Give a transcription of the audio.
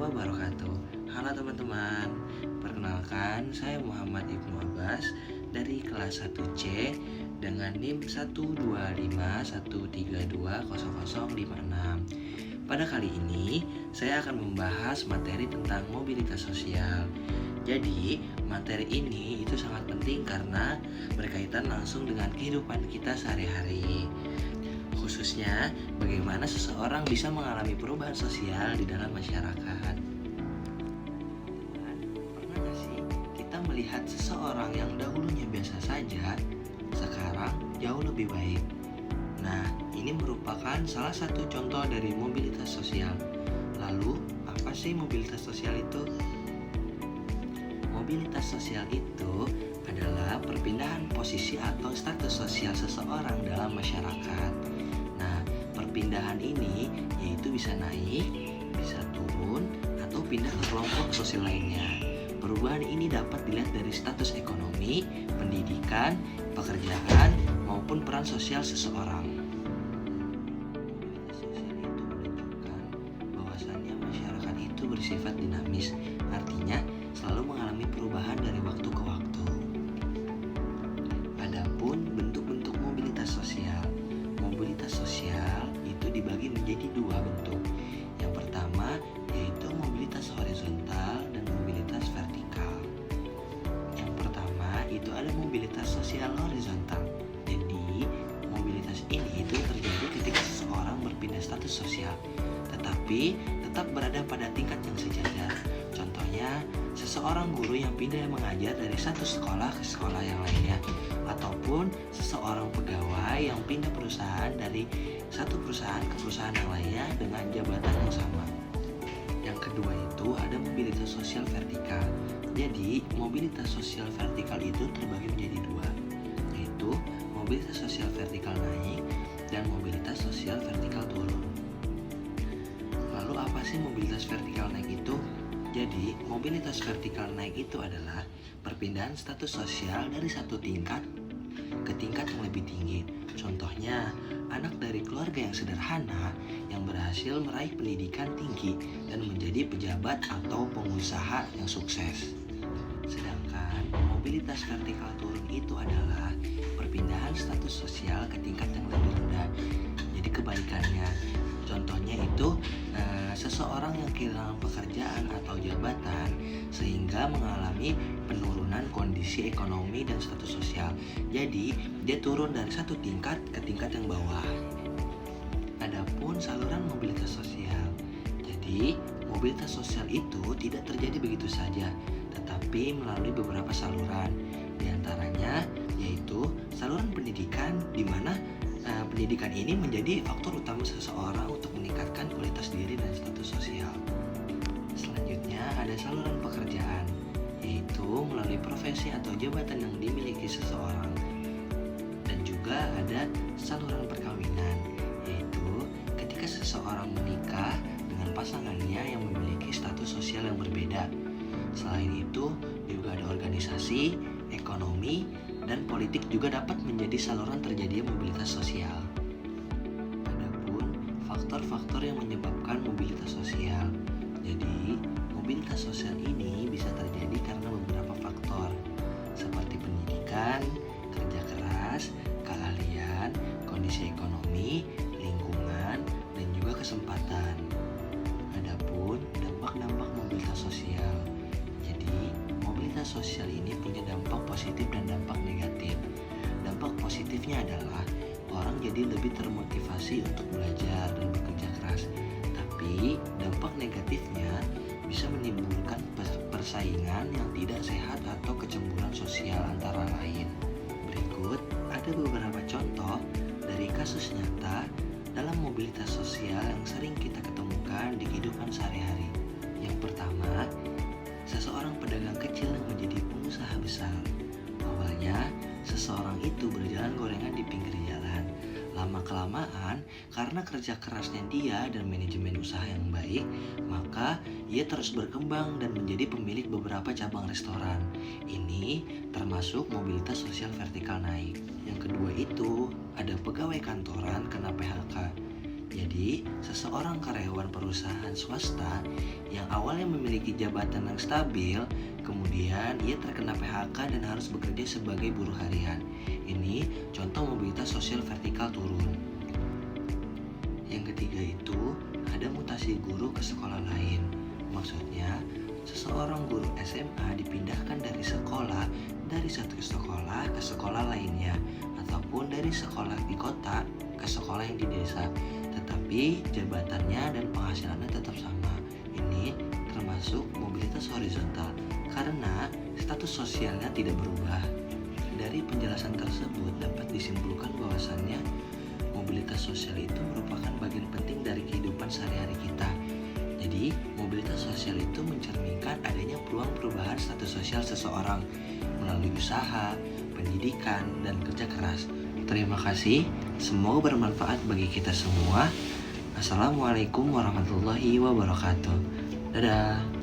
wabarakatuh. Halo teman-teman, perkenalkan saya Muhammad Ibnu Abbas dari kelas 1C dengan NIM 12513200056. Pada kali ini saya akan membahas materi tentang mobilitas sosial. Jadi materi ini itu sangat penting karena berkaitan langsung dengan kehidupan kita sehari-hari. Khususnya bagaimana seseorang bisa mengalami perubahan sosial di dalam masyarakat. Pernah gak sih kita melihat seseorang yang dahulunya biasa saja, sekarang jauh lebih baik? Nah, ini merupakan salah satu contoh dari mobilitas sosial. Lalu, apa sih mobilitas sosial itu? Mobilitas sosial itu adalah perpindahan posisi atau status sosial seseorang dalam masyarakat. Nah, perpindahan ini yaitu bisa naik, bisa turun, atau pindah ke kelompok sosial lainnya. Perubahan ini dapat dilihat dari status ekonomi, pendidikan, pekerjaan, maupun peran sosial seseorang. Mobilitas sosial itu menunjukkan bahwasannya masyarakat itu bersifat dinamis, artinya selalu mengalami perubahan dari waktu ke waktu. Adapun bentuk-bentuk mobilitas sosial. Mobilitas sosial itu dibagi menjadi dua bentuk. Yang pertama yaitu mobilitas horizontal dan mobilitas vertikal. Yang pertama itu ada mobilitas sosial horizontal. Jadi mobilitas ini itu terjadi ketika seseorang berpindah status sosial, tetapi tetap berada pada tingkat yang sejajar. Contohnya, seseorang guru yang pindah mengajar dari satu sekolah ke sekolah yang lainnya, ataupun seseorang pegawai yang pindah perusahaan dari satu perusahaan ke perusahaan yang lainnya dengan jabatan yang sama. Yang kedua itu ada mobilitas sosial vertikal. Jadi, mobilitas sosial vertikal itu terbagi menjadi dua, yaitu mobilitas sosial vertikal naik dan mobilitas sosial vertikal turun. Lalu apa sih mobilitas vertikal naik itu? Jadi, mobilitas vertikal naik itu adalah perpindahan status sosial dari satu tingkat ke tingkat yang lebih tinggi. Contohnya, anak dari keluarga yang sederhana yang berhasil meraih pendidikan tinggi dan menjadi pejabat atau pengusaha yang sukses. Sedangkan mobilitas vertikal turun itu adalah perpindahan status sosial ke tingkat yang lebih rendah. Jadi kebalikannya. Contohnya itu seseorang yang kehilangan pekerjaan atau jabatan sehingga mengalami penurunan kondisi ekonomi dan status sosial. Jadi dia turun dari satu tingkat ke tingkat yang bawah. Adapun saluran mobilitas sosial. Jadi mobilitas sosial itu tidak terjadi begitu saja, tetapi melalui beberapa saluran. Di antaranya yaitu saluran pendidikan, di mana pendidikan ini menjadi faktor utama seseorang untuk meningkatkan kualitas diri dan status sosial. Selanjutnya ada saluran pekerjaan, yaitu melalui profesi atau jabatan yang dimiliki seseorang. Dan juga ada saluran perkawinan, yaitu ketika seseorang menikah dengan pasangannya yang memiliki status sosial yang berbeda. Selain itu, juga ada organisasi, ekonomi, dan politik juga dapat menjadi saluran terjadinya mobilitas sosial. Adapun faktor-faktor yang menyebabkan mobilitas sosial. Jadi, mobilitas sosial ini bisa terjadi karena beberapa faktor, seperti pendidikan, kerja keras, keahlian, kondisi ekonomi, lingkungan, dan juga kesempatan. Adapun dampak-dampak mobilitas sosial. Jadi, mobilitas sosial ini punya dampak positif dan dampak negatif. Dampak positifnya adalah orang jadi lebih termotivasi untuk belajar dan bekerja keras. Tapi dampak negatifnya bisa menimbulkan persaingan yang tidak sehat atau kecemburuan sosial antara lain. Berikut ada beberapa contoh dari kasus nyata dalam mobilitas sosial yang sering kita ketemukan di kehidupan sehari-hari. Yang pertama, seseorang pedagang kecil yang menjadi pengusaha besar. Awalnya, seseorang itu berjalan gorengan di pinggir jalan. Lama-kelamaan, karena kerja kerasnya dia dan manajemen usaha yang baik, maka ia terus berkembang dan menjadi pemilik beberapa cabang restoran. Ini termasuk mobilitas sosial vertikal naik. Yang kedua itu, ada pegawai kantoran kena PHK. Jadi, seseorang karyawan perusahaan swasta yang awalnya memiliki jabatan yang stabil, kemudian ia terkena PHK dan harus bekerja sebagai buruh harian. Ini contoh mobilitas sosial vertikal turun. Yang ketiga itu, ada mutasi guru ke sekolah lain. Maksudnya, seseorang guru SMA dipindahkan dari satu sekolah ke sekolah lainnya, ataupun dari sekolah di kota ke sekolah yang di desa, tetapi jabatannya dan penghasilannya tetap sama. Ini termasuk mobilitas horizontal karena status sosialnya tidak berubah. Dari penjelasan tersebut dapat disimpulkan bahwasannya mobilitas sosial itu merupakan bagian penting dari kehidupan sehari-hari kita. Jadi, mobilitas sosial itu mencerminkan adanya peluang perubahan status sosial seseorang melalui usaha, pendidikan, dan kerja keras. Terima kasih, semoga bermanfaat bagi kita semua. Assalamualaikum warahmatullahi wabarakatuh. Dadah.